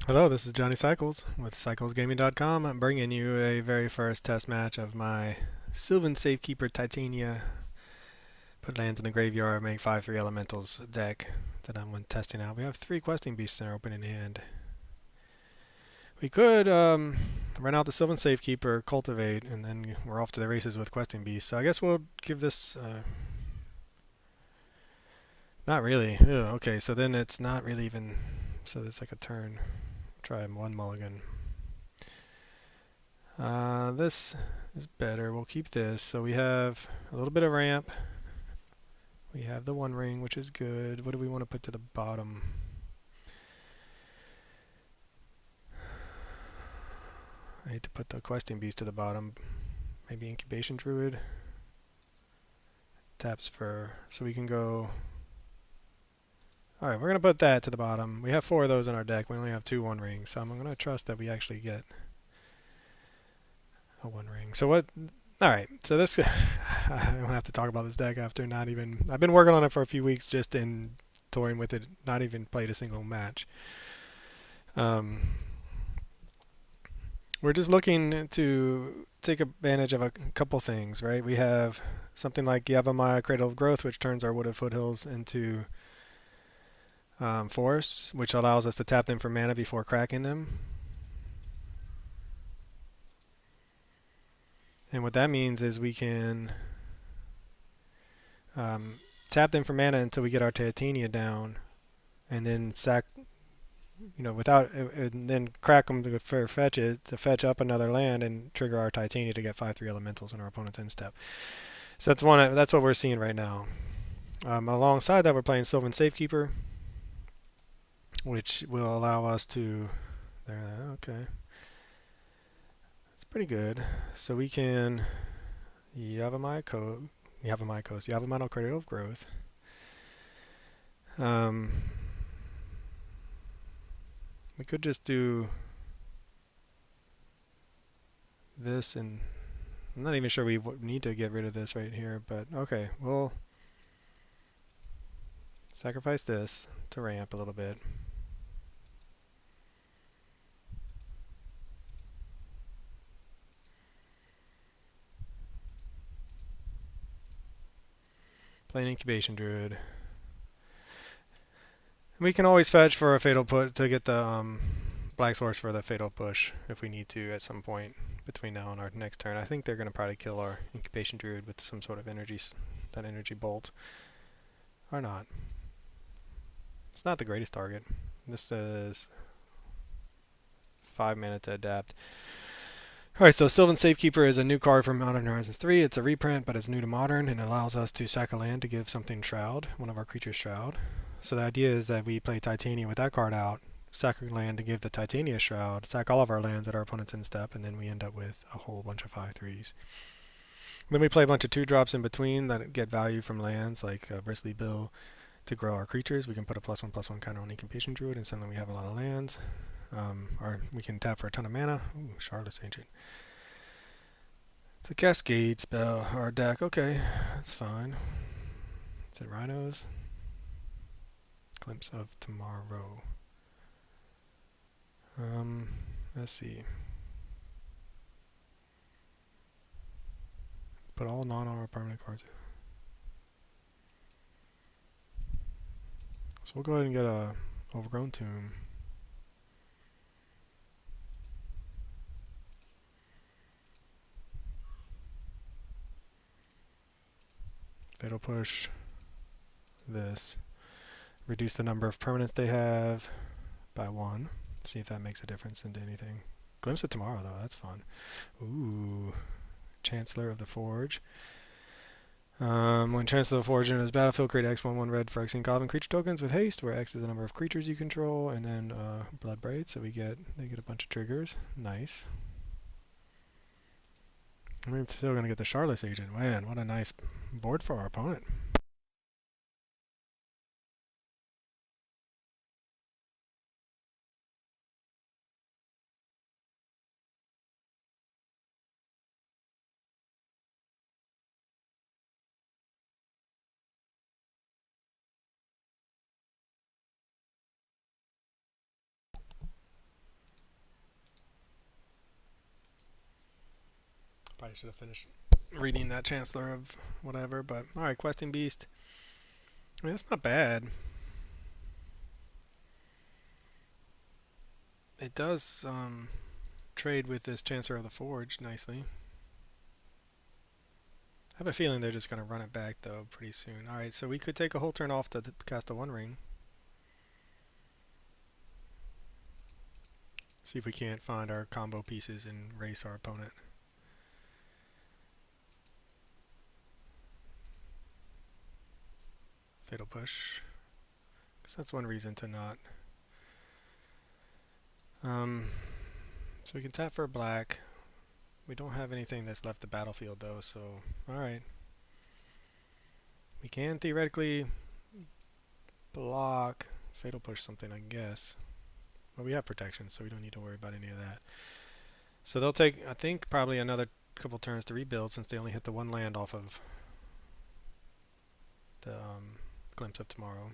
Hello, this is Johnny Cycles with CyclesGaming.com. I'm bringing you a very first test match of my Sylvan Safekeeper Titania. Put lands in the graveyard, make 5/3 elementals deck that I'm testing out. We have 3 questing beasts in our opening hand. We could run out the Sylvan Safekeeper, cultivate, and then we're off to the races with questing beasts. So I guess we'll give this. Not really. Ew, okay, so then it's not really even. So it's like a turn. Try one mulligan. This is better. We'll keep this. So we have a little bit of ramp. We have the one ring, which is good. What do we want to put to the bottom? I hate to put the questing beast to the bottom. Maybe incubation druid. Taps for, so we can go. Alright, we're going to put that to the bottom. We have 4 of those in our deck. We only have 2 one rings. So I'm going to trust that we actually get a one ring. So what? Alright, so this, I don't have to talk about this deck after not even, I've been working on it for a few weeks just in touring with it, not even played a single match. We're just looking to take advantage of a couple things, right? We have something like Yavimaya, Cradle of Growth, which turns our wooded foothills into forests, which allows us to tap them for mana before cracking them. And what that means is we can tap them for mana until we get our Titania down, and then sack, without, and then crack them to fetch it to fetch up another land and trigger our Titania to get 5/3 elementals in our opponent's end step. So that's one. That's what we're seeing right now. Alongside that, we're playing Sylvan Safekeeper, which will allow us to. There, okay, that's pretty good. So we can Yavimaya Cradle of Growth. We could just do this, and I'm not even sure we need to get rid of this right here, but okay, we'll sacrifice this to ramp a little bit. Play an Incubation Druid. We can always fetch for a Fatal Put to get the Black Source for the Fatal Push if we need to at some point between now and our next turn. I think they're going to probably kill our Incubation Druid with some sort of that energy bolt. Or not. It's not the greatest target. This is 5 mana to adapt. Alright, so Sylvan Safekeeper is a new card from Modern Horizons 3. It's a reprint, but it's new to Modern, and it allows us to sack a land to give something Shroud, one of our creatures Shroud. So the idea is that we play Titania with that card out, sack a land to give the Titania Shroud, sack all of our lands at our opponent's end step, and then we end up with a whole bunch of 5/3s. Then we play a bunch of 2-drops in between that get value from lands, like Bristly Bill, to grow our creatures. We can put a +1/+1 counter on Incubation Druid, and suddenly we have a lot of lands. Or we can tap for a ton of mana. Ooh, Charlotte's Ancient. It's a Cascade spell, or deck. Okay, that's fine. Is it Rhinos? Glimpse of Tomorrow. Let's see. Put all non-armor permanent cards. So we'll go ahead and get a Overgrown Tomb. Fatal Push. This. Reduce the number of permanents they have by 1. See if that makes a difference into anything. Glimpse of Tomorrow, though. That's fun. Ooh. Chancellor of the Forge. When Chancellor of the Forge enters battlefield, create X/1/1 red for X and Goblin creature tokens with haste, where X is the number of creatures you control, and then Bloodbraid, so they get a bunch of triggers. Nice. We're still gonna get the Charlotte's Agent. Man, what a nice board for our opponent. Probably should have finished reading that Chancellor of whatever, but alright, Questing Beast. I mean, that's not bad. It does trade with this Chancellor of the Forge nicely. I have a feeling they're just going to run it back, though, pretty soon. Alright, so we could take a whole turn off to cast a One Ring. See if we can't find our combo pieces and race our opponent. Fatal Push. Because that's one reason to not. So we can tap for a black. We don't have anything that's left the battlefield, though, so alright. We can theoretically block, Fatal Push something, I guess. Well, we have protection, so we don't need to worry about any of that. So they'll take, I think, probably another couple turns to rebuild since they only hit the one land off of the Glimpse of Tomorrow.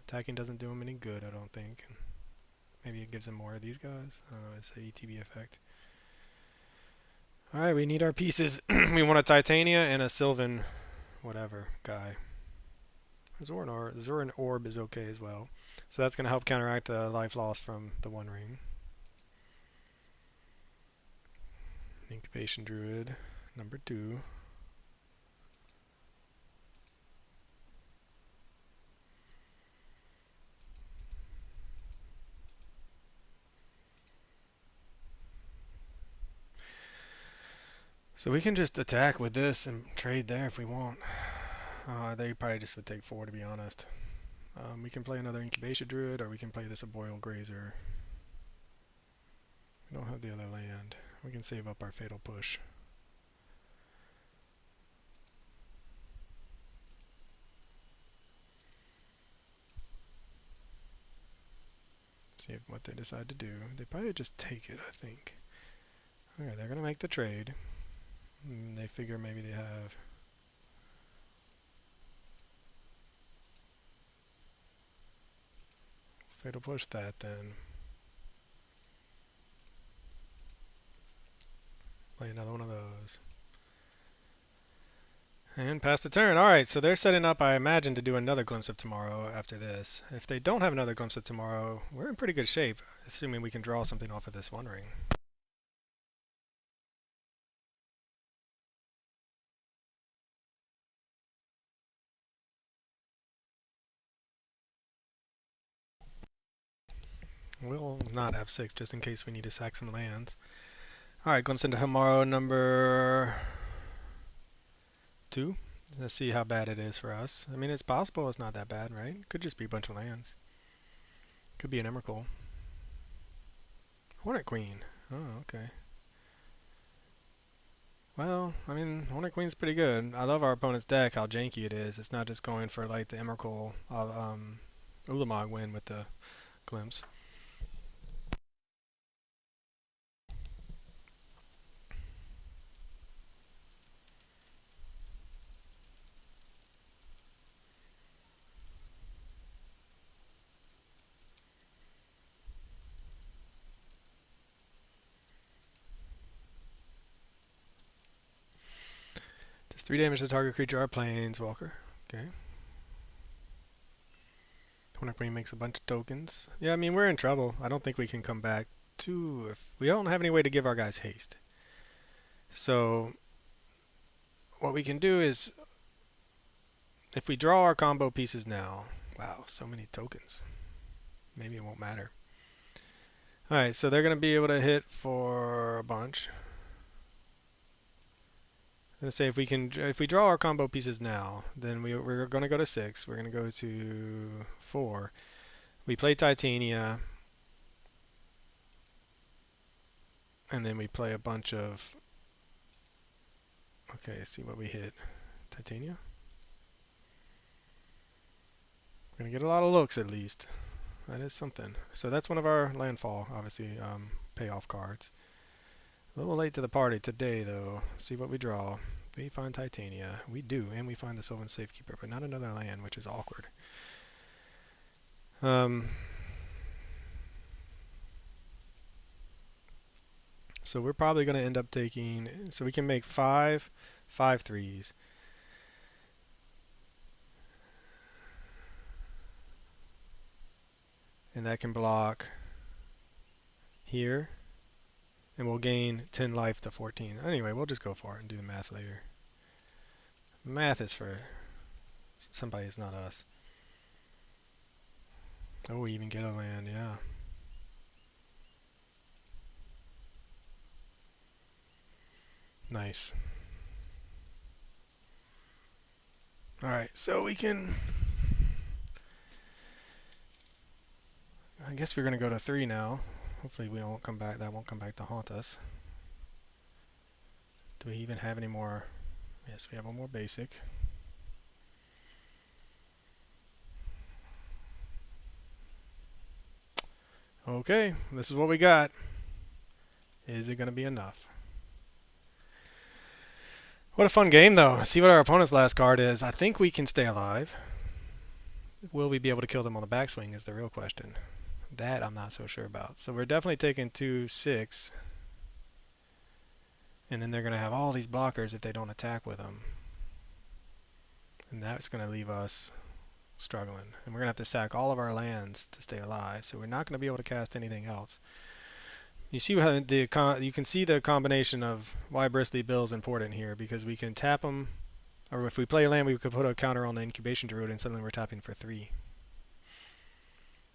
Attacking doesn't do them any good, I don't think. Maybe it gives them more of these guys. I don't know, it's an ETB effect. Alright, we need our pieces. We want a Titania and a Sylvan whatever guy. Zoran Orb is okay as well. So that's going to help counteract the life loss from the One Ring. Incubation Druid, number 2. So we can just attack with this and trade there if we want. They probably just would take 4, to be honest. We can play another Incubation Druid, or we can play this Arboreal Grazer. We don't have the other land. We can save up our Fatal Push. See what they decide to do. They probably just take it, I think. Alright, they're going to make the trade. They figure maybe they have... Fatal Push that then. Play another one of those. And pass the turn. Alright, so they're setting up, I imagine, to do another Glimpse of Tomorrow after this. If they don't have another Glimpse of Tomorrow, we're in pretty good shape, assuming we can draw something off of this One Ring. We'll not have 6 just in case we need to sack some lands. Alright, Glimpse into Tomorrow number 2. Let's see how bad it is for us. I mean, it's possible it's not that bad, right? Could just be a bunch of lands. Could be an Emrakul. Hornet Queen. Oh, okay. Well, I mean, Hornet Queen's pretty good. I love our opponent's deck, how janky it is. It's not just going for like the Emrakul of Ulamog win with the Glimpse. Does 3 damage to target creature or planeswalker. Okay. Hornet Queen makes a bunch of tokens. Yeah, I mean, we're in trouble. I don't think we can come back to... If we don't have any way to give our guys haste. So, what we can do is... If we draw our combo pieces now... Wow, so many tokens. Maybe it won't matter. Alright, so they're going to be able to hit for a bunch. I'm going to say if we draw our combo pieces now, then we're going to go to 6. We're going to go to 4. We play Titania. And then we play a bunch of... Okay, see what we hit. Titania? We're going to get a lot of looks at least. That is something. So that's one of our landfall, obviously, payoff cards. A little late to the party today, though. See what we draw. We find Titania. We do, and we find the Sylvan Safekeeper, but not another land, which is awkward. So So we're probably going to end up taking, so we can make 5/3s. And that can block here. And we'll gain 10 life to 14. Anyway, we'll just go for it and do the math later. Math is for somebody that's not us. Oh, we even get a land, yeah. Nice. Alright, so we can... I guess we're going to go to 3 now. Hopefully we won't come back. That won't come back to haunt us. Do we even have any more? Yes, we have one more basic. Okay, this is what we got. Is it going to be enough? What a fun game, though. See what our opponent's last card is. I think we can stay alive. Will we be able to kill them on the backswing is the real question. That I'm not so sure about. So we're definitely taking 2/6. And then they're going to have all these blockers if they don't attack with them. And that's going to leave us struggling. And we're going to have to sack all of our lands to stay alive. So we're not going to be able to cast anything else. You see how you can see the combination of why Bristly Bill is important here, because we can tap them, or if we play a land, we could put a counter on the Incubation Druid, and suddenly we're tapping for 3.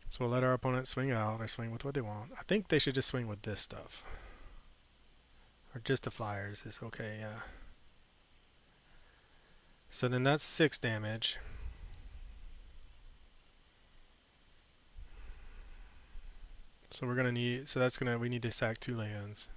So we'll let our opponent swing out, or swing with what they want. I think they should just swing with this stuff. Or just the flyers is okay, yeah. So then that's 6 damage. So we're gonna need, so that's gonna, we need to sack 2 lands.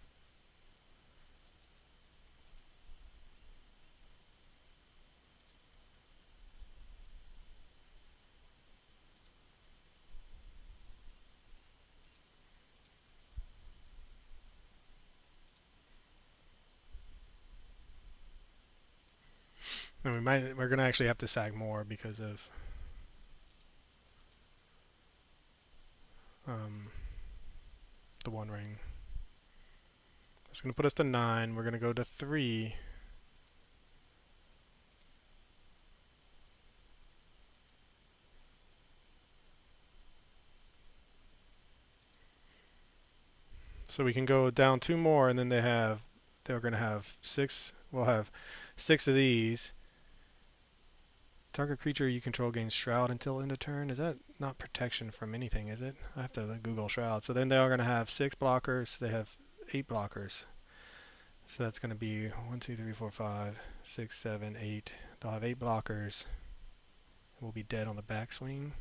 And we're gonna actually have to sack more because of the 1 ring. It's gonna put us to 9. We're gonna go to 3. So we can go down 2 more, and then they're gonna have 6. We'll have 6 of these. Target creature you control gains Shroud until end of turn. Is that not protection from anything, is it? I have to Google Shroud. So then they are going to have 6 blockers. They have 8 blockers. So that's going to be 1, 2, 3, 4, 5, 6, 7, 8. They'll have 8 blockers. We'll be dead on the backswing.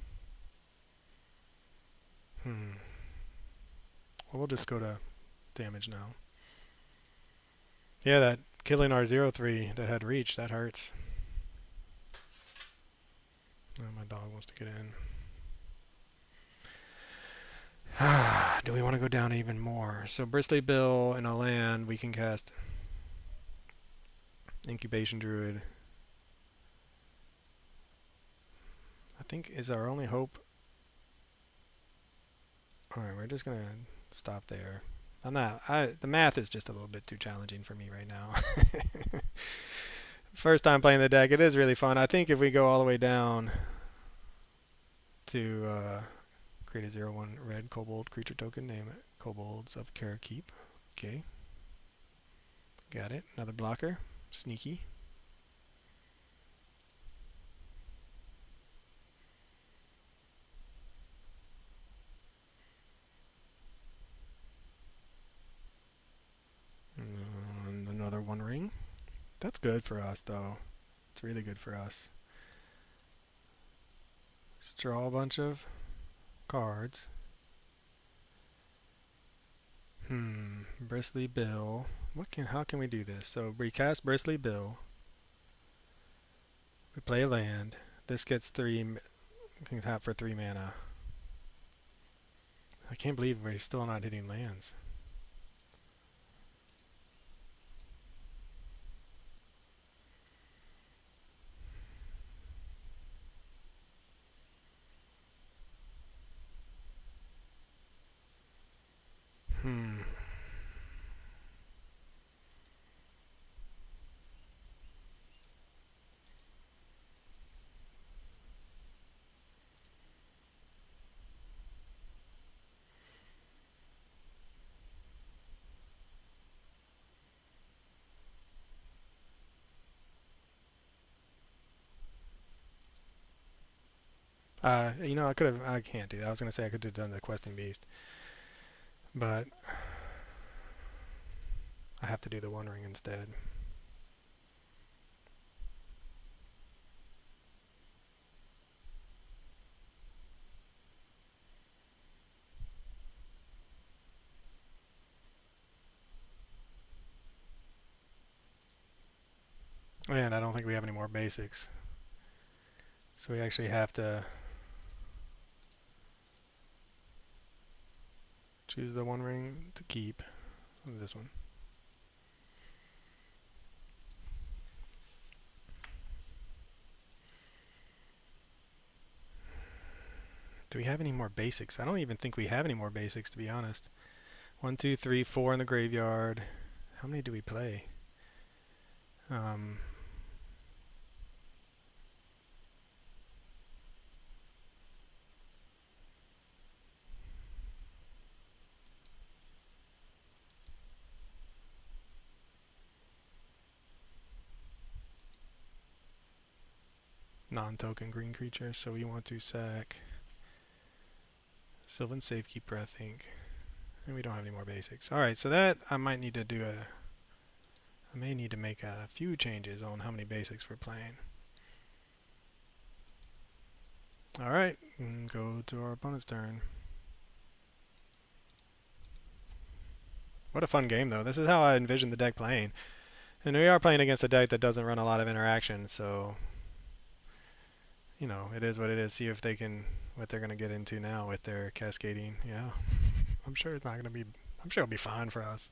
Well, we'll just go to damage now. Yeah, that killing our 0/3 that had reach, that hurts. Oh, my dog wants to get in. Do we want to go down even more? So Bristly Bill in a land, we can cast Incubation Druid. I think is our only hope. Alright, we're just going to stop there. The math is just a little bit too challenging for me right now. First time playing the deck, it is really fun. I think if we go all the way down to create a 0/1 red kobold creature token, name it Kobolds of Karakeep. Okay. Got it. Another blocker. Sneaky. And another 1 ring. That's good for us, though. It's really good for us. Let's draw a bunch of cards. Bristly Bill. How can we do this? So we cast Bristly Bill. We play a land. This gets 3. We can tap for 3 mana. I can't believe we're still not hitting lands. You know, I could have. I can't do that. I was gonna say I could have done the questing beast, but I have to do the One Ring instead. And I don't think we have any more basics, so we actually have to choose the One Ring to keep. This one. Do we have any more basics? I don't even think we have any more basics, to be honest. 1, 2, 3, 4 in the graveyard. How many do we play? Non-token green creature, so we want to sack Sylvan Safekeeper, I think. And we don't have any more basics. Alright, so that I might need to do I may need to make a few changes on how many basics we're playing. Alright, go to our opponent's turn. What a fun game, though. This is how I envisioned the deck playing. And we are playing against a deck that doesn't run a lot of interaction, so you know, it is what it is. See if they can, what they're going to get into now with their cascading. Yeah, I'm sure it's not going to be, I'm sure it'll be fine for us.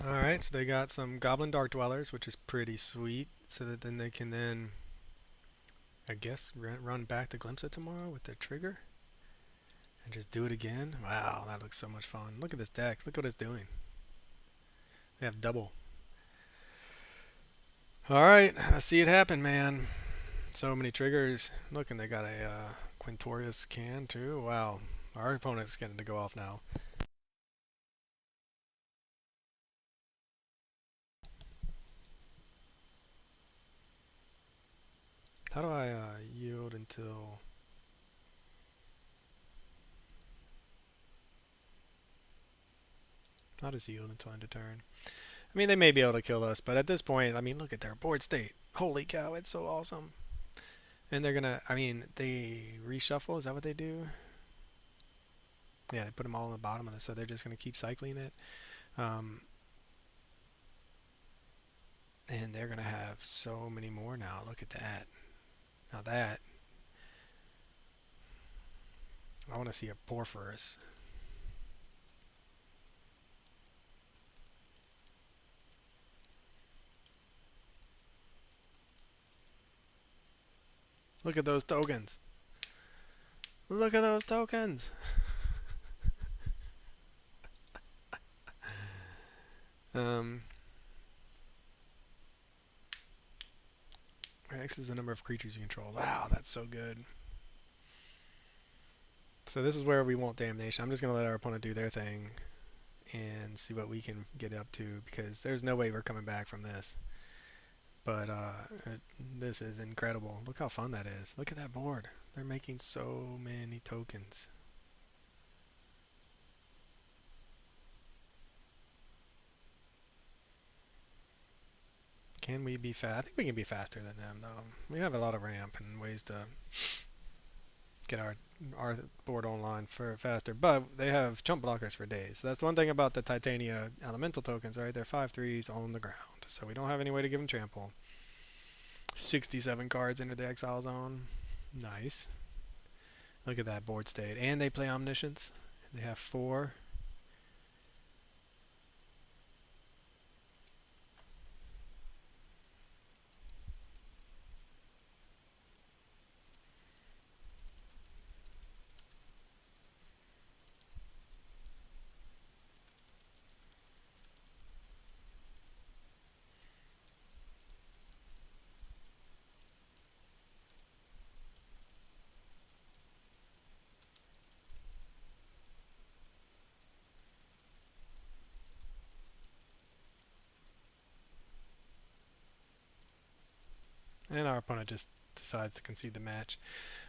Alright, so they got some Goblin Dark Dwellers, which is pretty sweet, so that then they can then, I guess, run back the Glimpse of Tomorrow with their trigger and just do it again. Wow, that looks so much fun. Look at this deck. Look what it's doing. They have double. Alright, let's see it happen, man. So many triggers. Look, and they got a Quintorius can too. Wow, our opponent's getting to go off now. How do I yield until... How does yield until end of turn? I mean, they may be able to kill us, but at this point, I mean, look at their board state. Holy cow, it's so awesome. And they're gonna, I mean, they reshuffle, is that what they do? Yeah, they put them all on the bottom of this, so they're just gonna keep cycling it. And they're gonna have so many more now. Look at that. Now that, I want to see a Porphyros. Look at those tokens. Look at those tokens. X is the number of creatures you control. Wow, that's so good. So this is where we want damnation. I'm just going to let our opponent do their thing and see what we can get up to, because there's no way we're coming back from this. But this is incredible. Look how fun that is. Look at that board. They're making so many tokens. Can we be fast? I think we can be faster than them, though. We have a lot of ramp and ways to get our board online for faster, but they have chump blockers for days. So that's one thing about the Titania elemental tokens, right? They're 5/3s on the ground, so we don't have any way to give them trample. 67 cards into the exile zone. Nice. Look at that board state. And they play Omniscience. They have 4. And our opponent just decides to concede the match.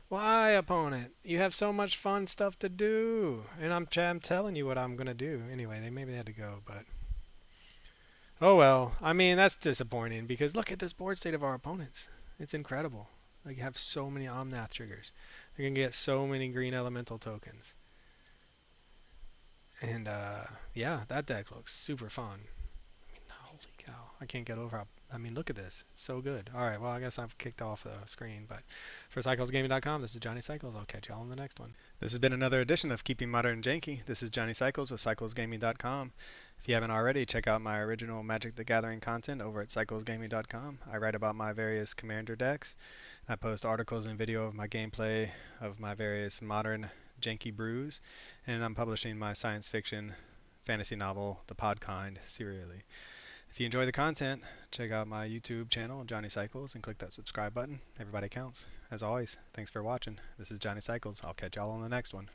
Why, opponent? You have so much fun stuff to do. And I'm telling you what I'm going to do. Anyway, maybe they had to go, but... Oh well. I mean, that's disappointing because look at this board state of our opponents. It's incredible. Like, you have so many Omnath triggers. They can get so many green elemental tokens. And, yeah, that deck looks super fun. I mean, holy cow. I can't get over how... I mean, look at this. It's so good. All right, well, I guess I've kicked off the screen. But for CyclesGaming.com, this is Johnny Cycles. I'll catch y'all in the next one. This has been another edition of Keeping Modern Janky. This is Johnny Cycles with CyclesGaming.com. If you haven't already, check out my original Magic the Gathering content over at CyclesGaming.com. I write about my various commander decks. I post articles and video of my gameplay of my various modern janky brews. And I'm publishing my science fiction fantasy novel, The Podkind, serially. If you enjoy the content, check out my YouTube channel, Johnny Cycles, and click that subscribe button. Everybody counts. As always, thanks for watching. This is Johnny Cycles. I'll catch y'all on the next one.